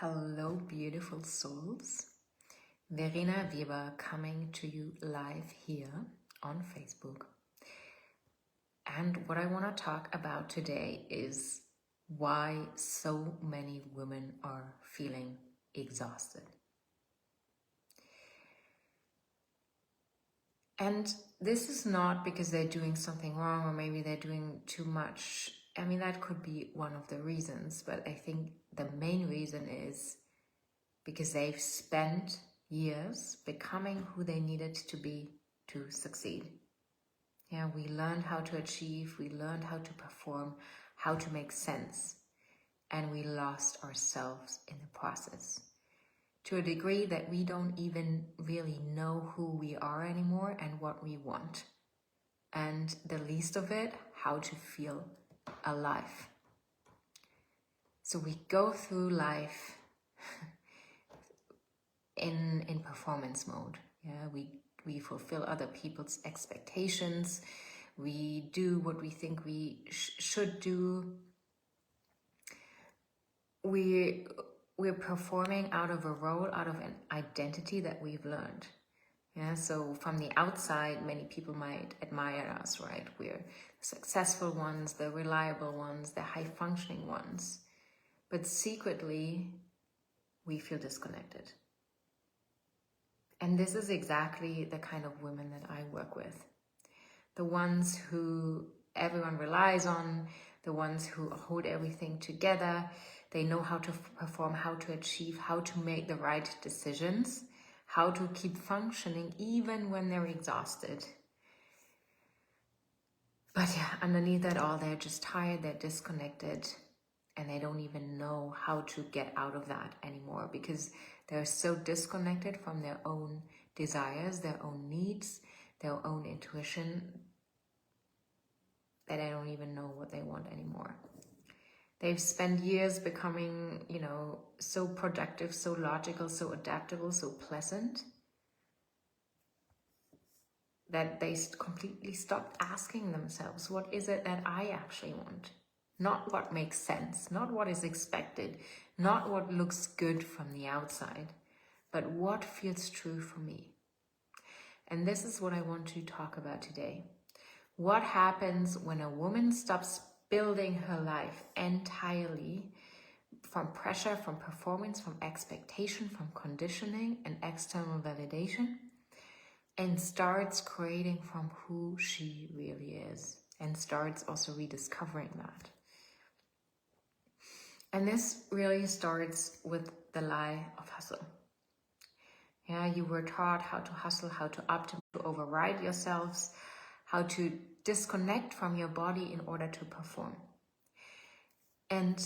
Hello, beautiful souls. Verena Weber coming to you live here on Facebook. And what I want to talk about today is why so many women are feeling exhausted. And this is not because they're doing something wrong or maybe they're doing too much. I mean, that could be one of the reasons, but I think the main reason is because they've spent years becoming who they needed to be to succeed. Yeah, we learned how to achieve, we learned how to perform, how to make sense, and we lost ourselves in the process to a degree that we don't even really know who we are anymore and what we want. And the least of it, how to feel alive. So we go through life in performance mode. Yeah, we fulfill other people's expectations. We do what we think we should do. We're performing out of a role, out of an identity that we've learned. Yeah, so from the outside, many people might admire us, right? We're the successful ones, the reliable ones, the high-functioning ones. But secretly, we feel disconnected. And this is exactly the kind of women that I work with. The ones who everyone relies on, the ones who hold everything together. They know how to perform, how to achieve, how to make the right decisions, how to keep functioning even when they're exhausted. But yeah, underneath that all, they're just tired, they're disconnected, and they don't even know how to get out of that anymore because they're so disconnected from their own desires, their own needs, their own intuition, that they don't even know what they want anymore. They've spent years becoming, so productive, so logical, so adaptable, so pleasant, that they completely stopped asking themselves, what is it that I actually want? Not what makes sense, not what is expected, not what looks good from the outside, but what feels true for me. And this is what I want to talk about today. What happens when a woman stops building her life entirely from pressure, from performance, from expectation, from conditioning and external validation, and starts creating from who she really is, and starts also rediscovering that. And this really starts with the lie of hustle. Yeah, you were taught how to hustle, how to optimize, to override yourselves, how to disconnect from your body in order to perform. And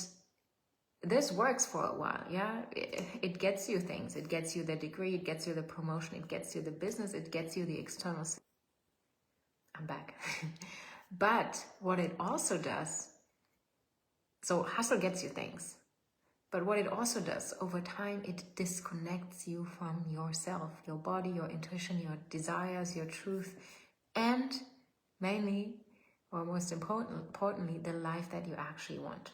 this works for a while, yeah? It gets you things. It gets you the degree, it gets you the promotion, it gets you the business, it gets you the external. I'm back. But what it also does, so hustle gets you things. But what it also does, over time, it disconnects you from yourself, your body, your intuition, your desires, your truth, and mainly, or most importantly, the life that you actually want.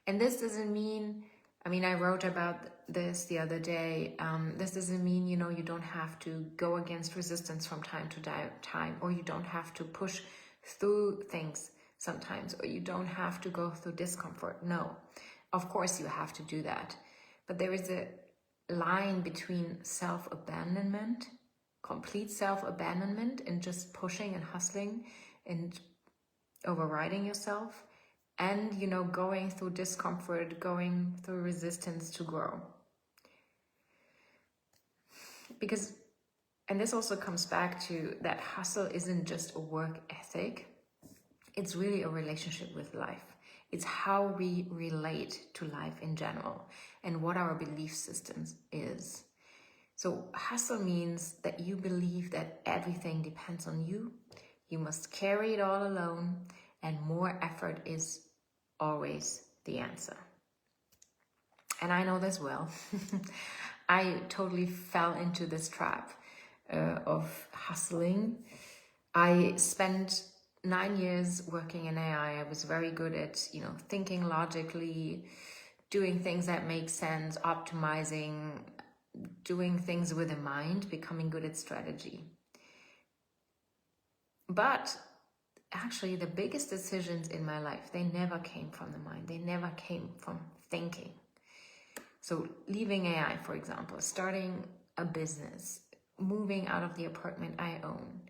And this doesn't mean, I wrote about this the other day. This doesn't mean, you don't have to go against resistance from time to time, or you don't have to push through things sometimes, or you don't have to go through discomfort. No, of course you have to do that. But there is a line between self-abandonment, complete self-abandonment, and just pushing and hustling and overriding yourself, and going through discomfort, going through resistance to grow. Because, and this also comes back to that hustle isn't just a work ethic, it's really a relationship with life. It's how we relate to life in general and what our belief systems is. So hustle means that you believe that everything depends on you. You must carry it all alone, and more effort is always the answer. And I know this well. I totally fell into this trap of hustling. I spent 9 years working in AI. I was very good at, thinking logically, doing things that make sense, optimizing, doing things with a mind, becoming good at strategy. But actually, the biggest decisions in my life, they never came from the mind. They never came from thinking. So leaving AI, for example, starting a business, moving out of the apartment I own,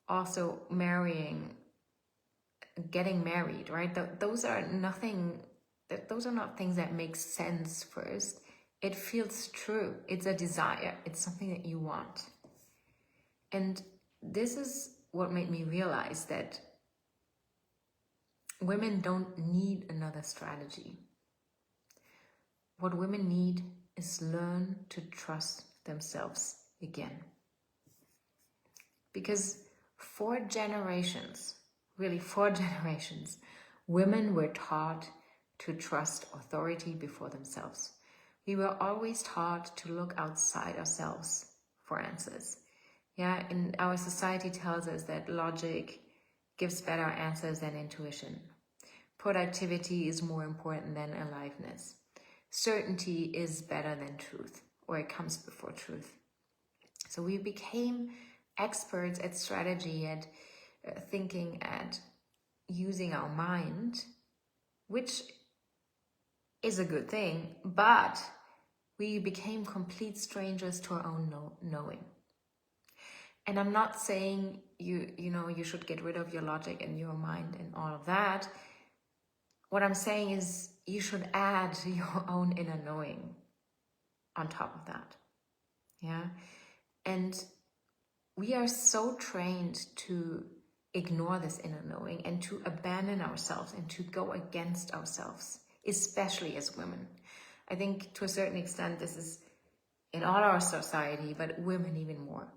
also marrying, getting married, right? Those are not things that make sense first. It feels true. It's a desire. It's something that you want. And this is what made me realize that women don't need another strategy. What women need is learn to trust themselves again. Because for generations, really 4 generations, women were taught to trust authority before themselves. We were always taught to look outside ourselves for answers. Yeah, and our society tells us that logic gives better answers than intuition. Productivity is more important than aliveness. Certainty is better than truth, or it comes before truth. So we became experts at strategy, at thinking, at using our mind, which is a good thing, but we became complete strangers to our own knowing. And I'm not saying you should get rid of your logic and your mind and all of that. What I'm saying is you should add your own inner knowing on top of that. Yeah. And we are so trained to ignore this inner knowing and to abandon ourselves and to go against ourselves, especially as women. I think to a certain extent this is in all our society, but women even more.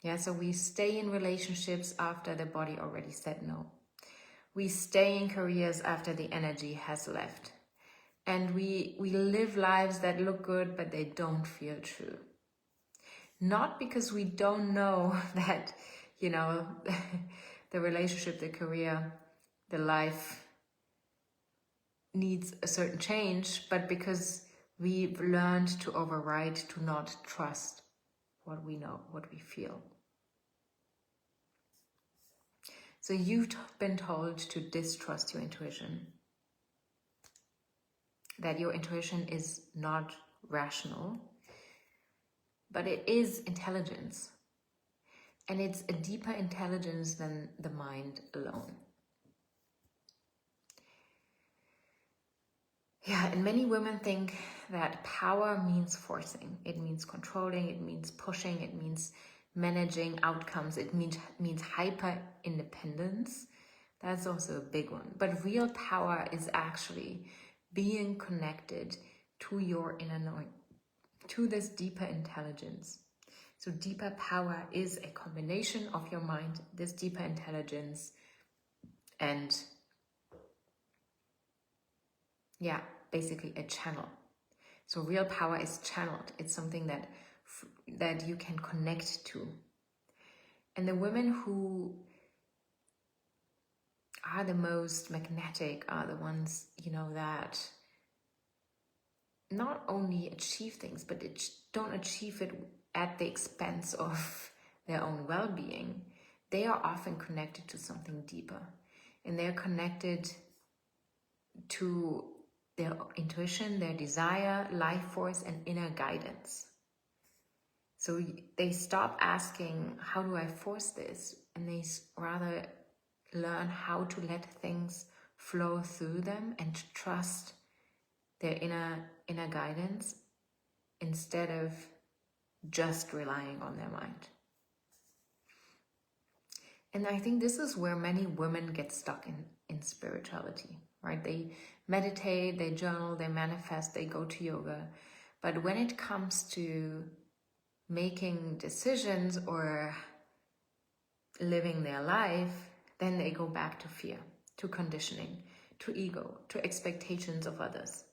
Yeah, so we stay in relationships after the body already said no. We stay in careers after the energy has left. And we live lives that look good, but they don't feel true. Not because we don't know that, the relationship, the career, the life needs a certain change, but because we've learned to override, to not trust what we know, what we feel. So you've been told to distrust your intuition, that your intuition is not rational, but it is intelligence. And it's a deeper intelligence than the mind alone. Yeah, and many women think that power means forcing. It means controlling, it means pushing, it means managing outcomes, it means hyper independence. That's also a big one. But real power is actually being connected to your inner knowing, to this deeper intelligence. So deeper power is a combination of your mind, this deeper intelligence, and basically a channel. So real power is channeled. It's something that you can connect to. And the women who are the most magnetic are the ones, that not only achieve things, but don't achieve it at the expense of their own well-being. They are often connected to something deeper, and they're connected to their intuition, their desire, life force, and inner guidance. So they stop asking, how do I force this? And they rather learn how to let things flow through them and to trust their inner guidance instead of just relying on their mind. And I think this is where many women get stuck in spirituality, right? They meditate, they journal, they manifest, they go to yoga. But when it comes to making decisions or living their life, then they go back to fear, to conditioning, to ego, to expectations of others.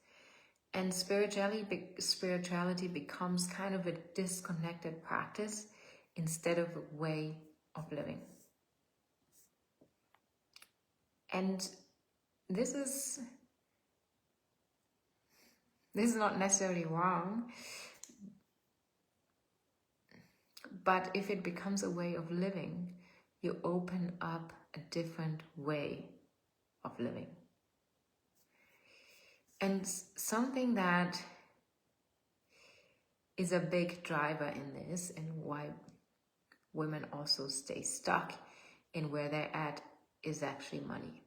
And spirituality becomes kind of a disconnected practice instead of a way of living. And this is This is not necessarily wrong, but if it becomes a way of living, you open up a different way of living. And something that is a big driver in this, and why women also stay stuck in where they're at, is actually money.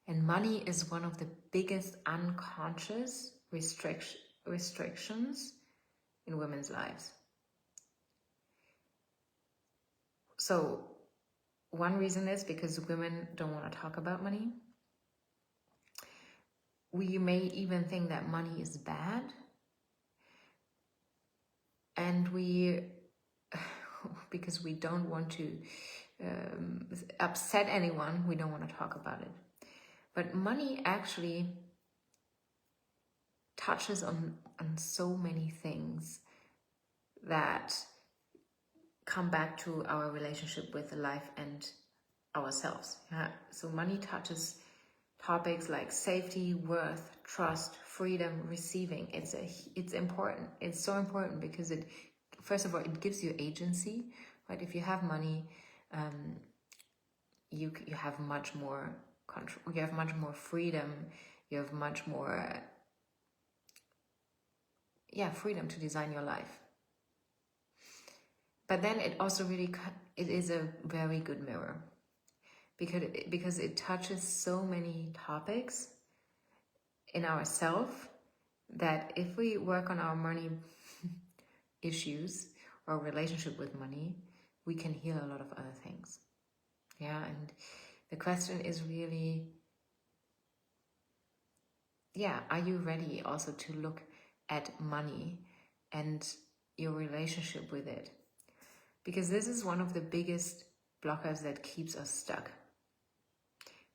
And money is one of the biggest unconscious restrictions in women's lives. So one reason is because women don't want to talk about money. We may even think that money is bad. And because we don't want to upset anyone, we don't want to talk about it. But money actually touches on so many things that come back to our relationship with life and ourselves. Yeah? So money touches topics like safety, worth, trust, freedom, receiving. It's important. It's so important because it, first of all, it gives you agency, right? If you have money, you have much more control. You have much more freedom. You have much more, freedom to design your life. But then it also it is a very good mirror, because it touches so many topics in ourselves that if we work on our money issues or relationship with money, we can heal a lot of other things. Yeah, and the question is really, are you ready also to look at money and your relationship with it? Because this is one of the biggest blockers that keeps us stuck.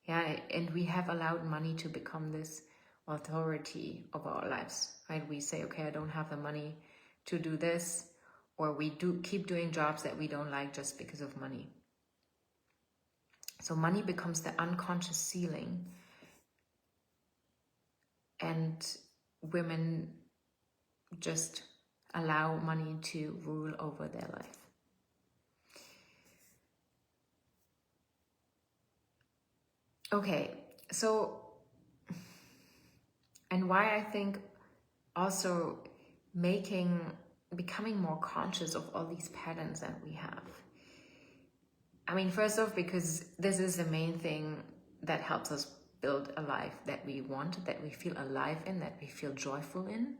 Yeah, and we have allowed money to become this authority of our lives, right? We say, okay, I don't have the money to do this, or we keep doing jobs that we don't like just because of money. So money becomes the unconscious ceiling, and women just allow money to rule over their life. Okay, so, and why I think also becoming more conscious of all these patterns that we have. I mean, first off, because this is the main thing that helps us build a life that we want, that we feel alive in, that we feel joyful in.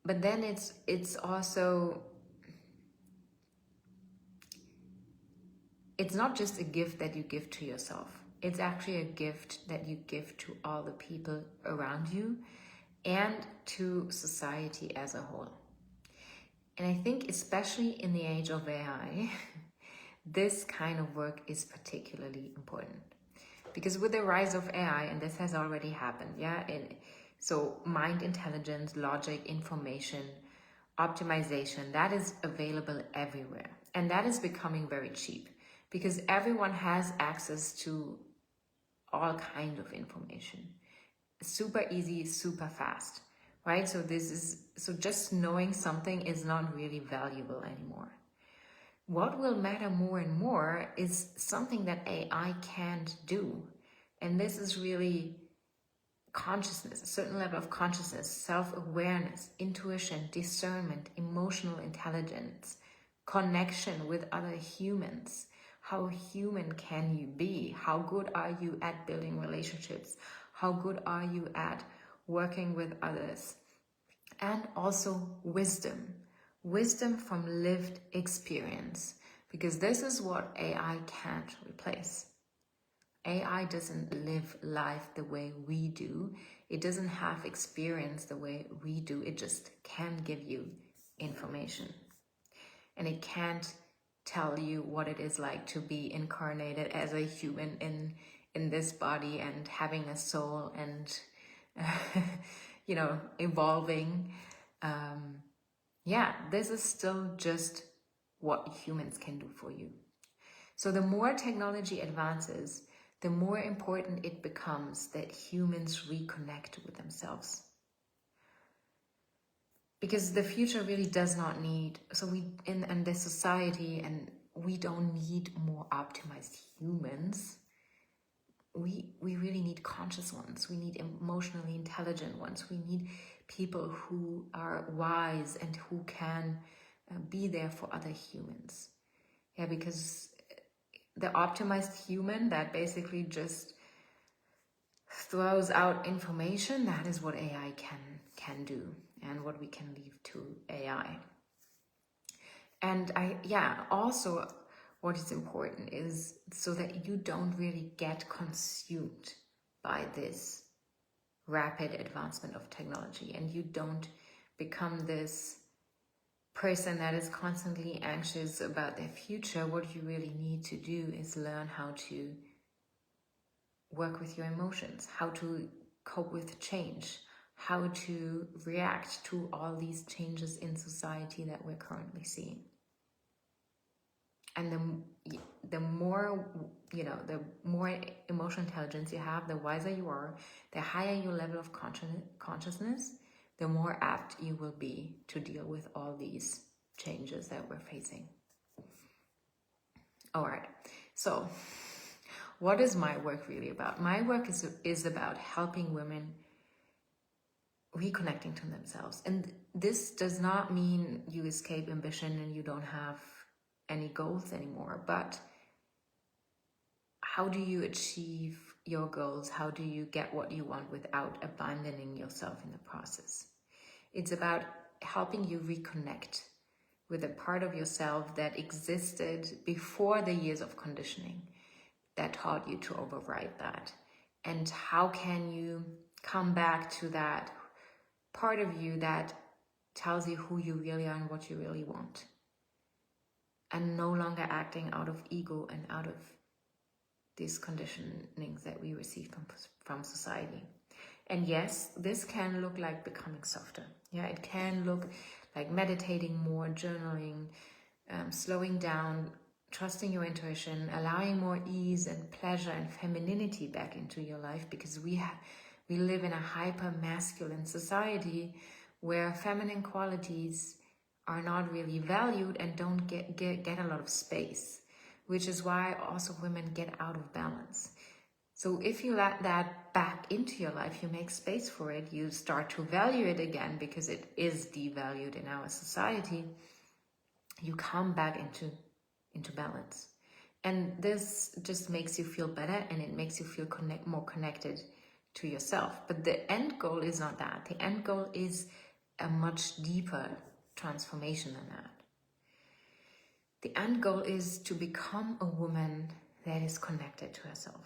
But then it's also, it's not just a gift that you give to yourself. It's actually a gift that you give to all the people around you and to society as a whole. And I think especially in the age of AI, this kind of work is particularly important. Because with the rise of AI, and this has already happened, so mind intelligence, logic, information, optimization, that is available everywhere. And that is becoming very cheap because everyone has access to all kinds of information. Super easy, super fast, right? So just knowing something is not really valuable anymore. What will matter more and more is something that AI can't do. And this is really consciousness, a certain level of consciousness, self-awareness, intuition, discernment, emotional intelligence, connection with other humans. How human can you be? How good are you at building relationships? How good are you at working with others? And also wisdom. Wisdom from lived experience, because this is what AI can't replace. AI doesn't live life the way we do. It doesn't have experience the way we do. It just can give you information. And it can't tell you what it is like to be incarnated as a human in this body and having a soul and, evolving. This is still just what humans can do for you. So the more technology advances, the more important it becomes that humans reconnect with themselves. Because the future really does not need, so we in this society, and we don't need more optimized humans. We really need conscious ones. We need emotionally intelligent ones. We need people who are wise and who can be there for other humans. Yeah, because the optimized human that basically just throws out information, that is what AI can do, and what we can leave to AI. And also what is important is so that you don't really get consumed by this rapid advancement of technology, and you don't become this person that is constantly anxious about their future. What you really need to do is learn how to work with your emotions, how to cope with change, how to react to all these changes in society that we're currently seeing. And the more, the more emotional intelligence you have, the wiser you are, the higher your level of consciousness, the more apt you will be to deal with all these changes that we're facing. All right, so what is my work really about? My work is about helping women reconnecting to themselves. And this does not mean you escape ambition and you don't have any goals anymore, but how do you achieve your goals? How do you get what you want without abandoning yourself in the process? It's about helping you reconnect with a part of yourself that existed before the years of conditioning that taught you to override that. And how can you come back to that part of you that tells you who you really are and what you really want, and no longer acting out of ego and out of these conditionings that we receive from society. And yes, this can look like becoming softer. Yeah, it can look like meditating more, journaling, slowing down, trusting your intuition, allowing more ease and pleasure and femininity back into your life, because we live in a hyper masculine society where feminine qualities are not really valued and don't get a lot of space, which is why also women get out of balance. So if you let that back into your life, you make space for it, you start to value it again because it is devalued in our society, you come back into balance. And this just makes you feel better, and it makes you feel more connected to yourself. But the end goal is not that. The end goal is a much deeper transformation than that. The end goal is to become a woman that is connected to herself.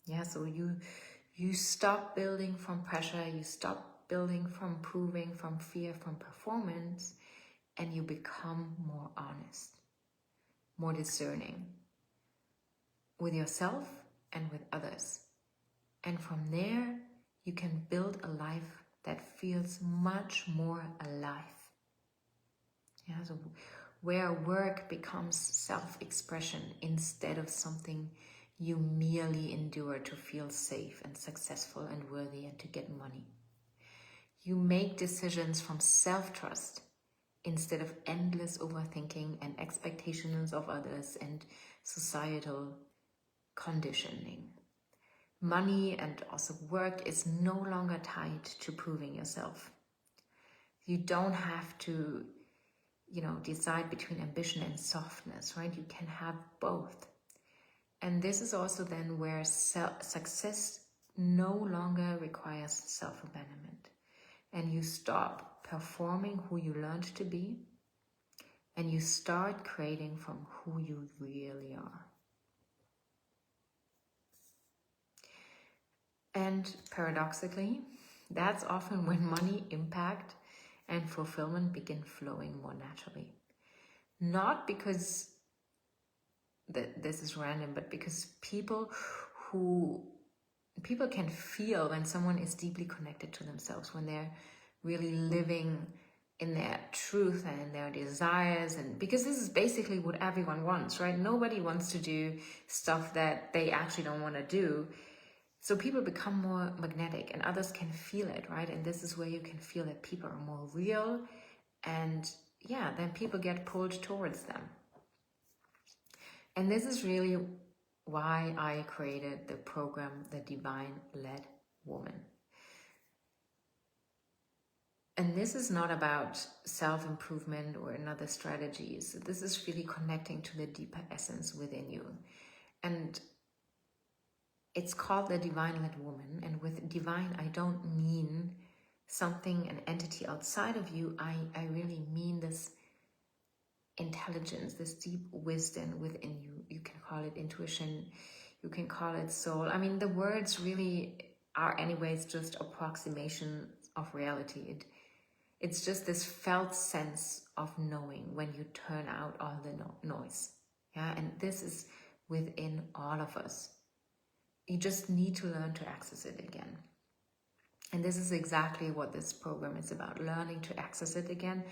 Yeah, so you stop building from pressure, you stop building from proving, from fear, from performance, and you become more honest, more discerning with yourself and with others. And from there, you can build a life that feels much more alive. Yeah, so where work becomes self-expression instead of something you merely endure to feel safe and successful and worthy and to get money. You make decisions from self-trust instead of endless overthinking and expectations of others and societal conditioning. Money and also work is no longer tied to proving yourself. You don't have to, decide between ambition and softness, right? You can have both. And this is also then where success no longer requires self-abandonment. And you stop performing who you learned to be, and you start creating from who you really are. And paradoxically, that's often when money, impact, and fulfillment begin flowing more naturally. Not because this is random, but because people can feel when someone is deeply connected to themselves, when they're really living in their truth and in their desires, and because this is basically what everyone wants, right? Nobody wants to do stuff that they actually don't want to do. So people become more magnetic and others can feel it, right? And this is where you can feel that people are more real, and yeah, then people get pulled towards them. And this is really why I created the program, The Divine Led Woman. And this is not about self-improvement or another strategies. This is really connecting to the deeper essence within you. And it's called the Divine Led Woman. And with divine, I don't mean something, an entity outside of you. I really mean this intelligence, this deep wisdom within you. You can call it intuition, you can call it soul. I mean, the words really are anyways just approximations of reality. It's just this felt sense of knowing when you turn out all the noise. Yeah, and this is within all of us. You just need to learn to access it again. And this is exactly what this program is about, learning to access it again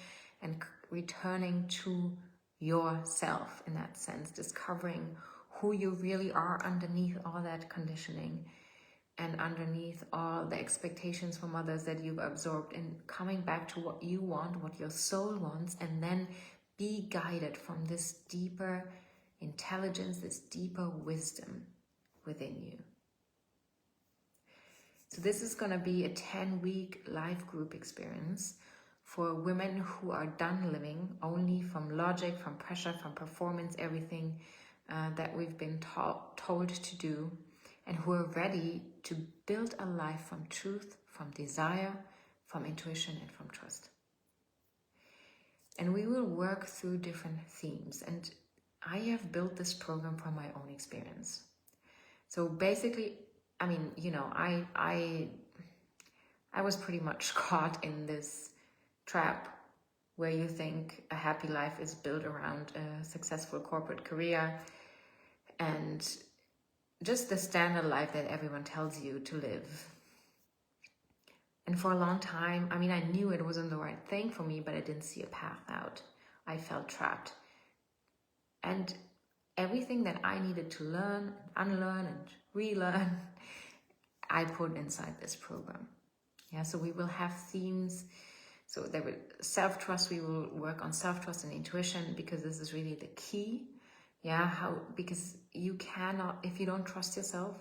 and returning to yourself in that sense, discovering who you really are underneath all that conditioning and underneath all the expectations from others that you've absorbed, and coming back to what you want, what your soul wants, and then be guided from this deeper intelligence, this deeper wisdom within you. So this is going to be a 10-week live group experience for women who are done living only from logic, from pressure, from performance, everything that we've been told to do, and who are ready to build a life from truth, from desire, from intuition, and from trust. And we will work through different themes. And I have built this program from my own experience. So basically, I mean, you know, I was pretty much caught in this trap where you think a happy life is built around a successful corporate career and just the standard life that everyone tells you to live. And for a long time, I mean, I knew it wasn't the right thing for me, but I didn't see a path out. I felt trapped. And everything that I needed to learn, unlearn, and relearn, I put inside this program. Yeah, so we will have themes. So there will self-trust, we will work on self-trust and intuition, because this is really the key. Yeah, because you cannot, if you don't trust yourself,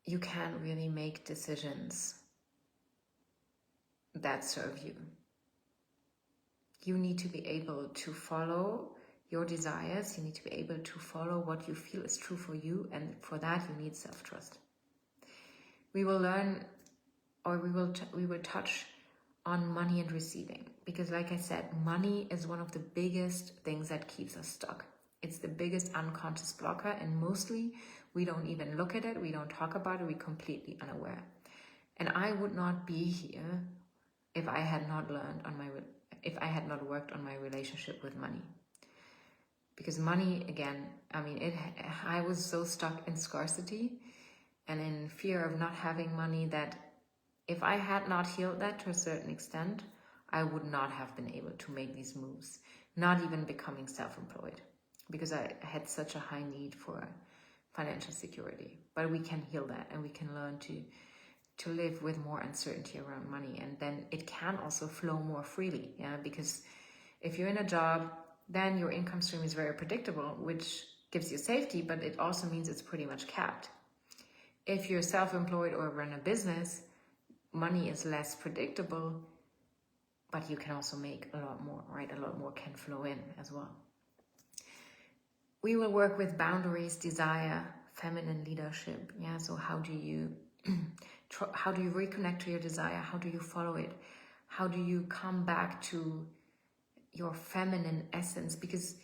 you can't really make decisions that serve you. You need to be able to follow your desires. You need to be able to follow what you feel is true for you. And for that, you need self-trust. We will learn, or we will touch on money and receiving, because like I said, money is one of the biggest things that keeps us stuck. It's the biggest unconscious blocker, and mostly we don't even look at it, we don't talk about it, we're completely unaware. And I would not be here if I had not worked on my relationship with money. Because money, again, I mean, I was so stuck in scarcity and in fear of not having money that if I had not healed that to a certain extent, I would not have been able to make these moves, not even becoming self-employed, because I had such a high need for financial security. But we can heal that, and we can learn to live with more uncertainty around money, and then it can also flow more freely. Yeah, because if you're in a job, then your income stream is very predictable, which gives you safety, but it also means it's pretty much capped. If you're self-employed or run a business, money is less predictable, but you can also make a lot more, right? A lot more can flow in as well. We will work with boundaries, desire, feminine leadership. Yeah, so how do you reconnect to your desire? How do you follow it? How do you come back to your feminine essence? Because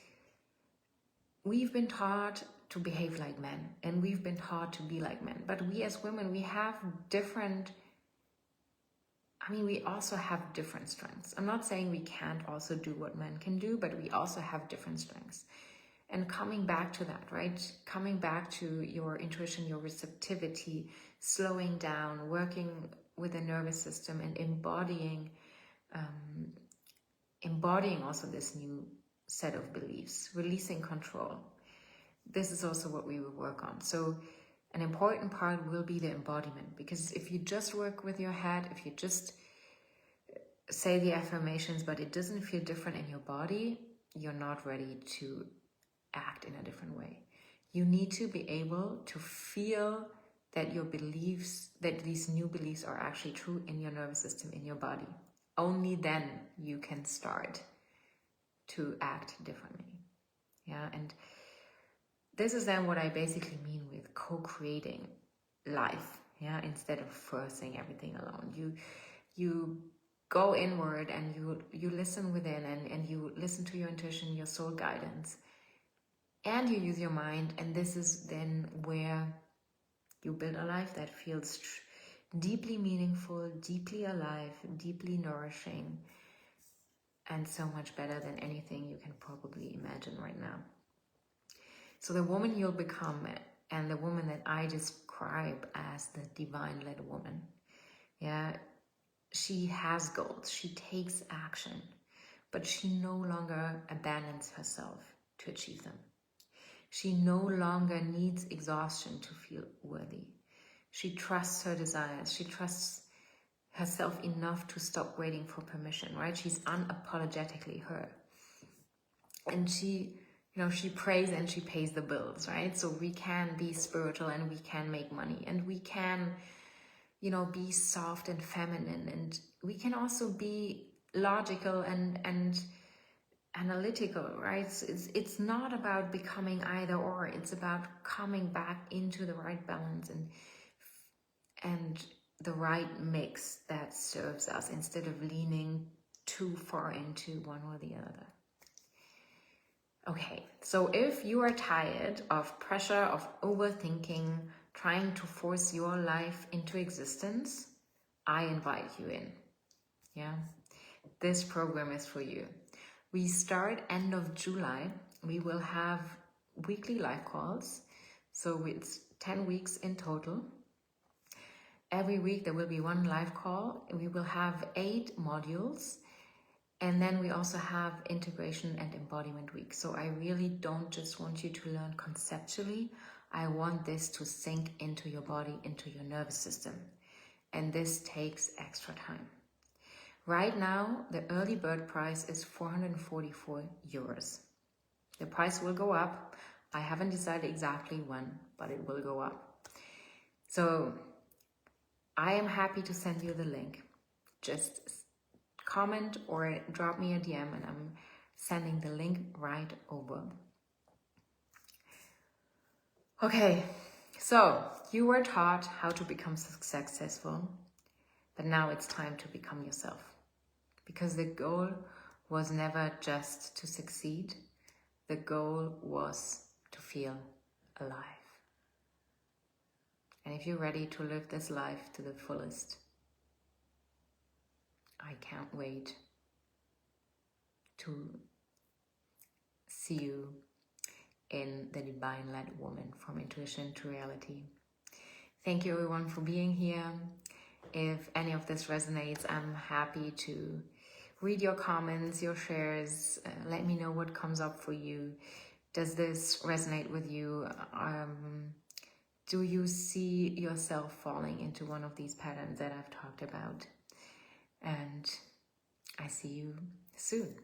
we've been taught to behave like men, and we've been taught to be like men. But we as women, we have different, we also have different strengths. I'm not saying we can't also do what men can do, but we also have different strengths. And coming back to that, right? Coming back to your intuition, your receptivity, slowing down, working with the nervous system and embodying embodying also this new set of beliefs, releasing control. This is also what we will work on. So an important part will be the embodiment, because if you just work with your head, if you just say the affirmations, but it doesn't feel different in your body, you're not ready to act in a different way. You need to be able to feel that your beliefs, that these new beliefs are actually true in your nervous system, in your body. Only then you can start to act differently. Yeah, and this is then what I basically mean with co-creating life. Yeah, instead of forcing everything alone. You go inward and you listen within, and you listen to your intuition, your soul guidance, and you use your mind. And this is then where you build a life that feels deeply meaningful, deeply alive, deeply nourishing, and so much better than anything you can probably imagine right now. So the woman you'll become, and the woman that I describe as the divine-led woman, yeah, she has goals, she takes action, but she no longer abandons herself to achieve them. She no longer needs exhaustion to feel worthy. She trusts her desires. She trusts herself enough to stop waiting for permission, right? She's unapologetically her. And she prays and she pays the bills, right? So we can be spiritual and we can make money, and we can, be soft and feminine, and we can also be logical and analytical, right? It's not about becoming either or. It's about coming back into the right balance and the right mix that serves us, instead of leaning too far into one or the other. Okay, so if you are tired of pressure, of overthinking, trying to force your life into existence, I invite you in. Yeah, this program is for you. We start end of July. We will have weekly live calls. So it's 10 weeks in total. Every week there will be one live call. We will have 8 modules. And then we also have integration and embodiment week. So I really don't just want you to learn conceptually. I want this to sink into your body, into your nervous system. And this takes extra time. Right now, the early bird price is 444 euros. The price will go up. I haven't decided exactly when, but it will go up. So I am happy to send you the link. Just comment or drop me a DM and I'm sending the link right over. Okay, so you were taught how to become successful, but now it's time to become yourself. Because the goal was never just to succeed. The goal was to feel alive. And if you're ready to live this life to the fullest, I can't wait to see you in the Divine-Led Woman, from intuition to reality. Thank you everyone for being here. If any of this resonates, I'm happy to read your comments, your shares. Let me know what comes up for you. Does this resonate with you? Do you see yourself falling into one of these patterns that I've talked about? And I see you soon.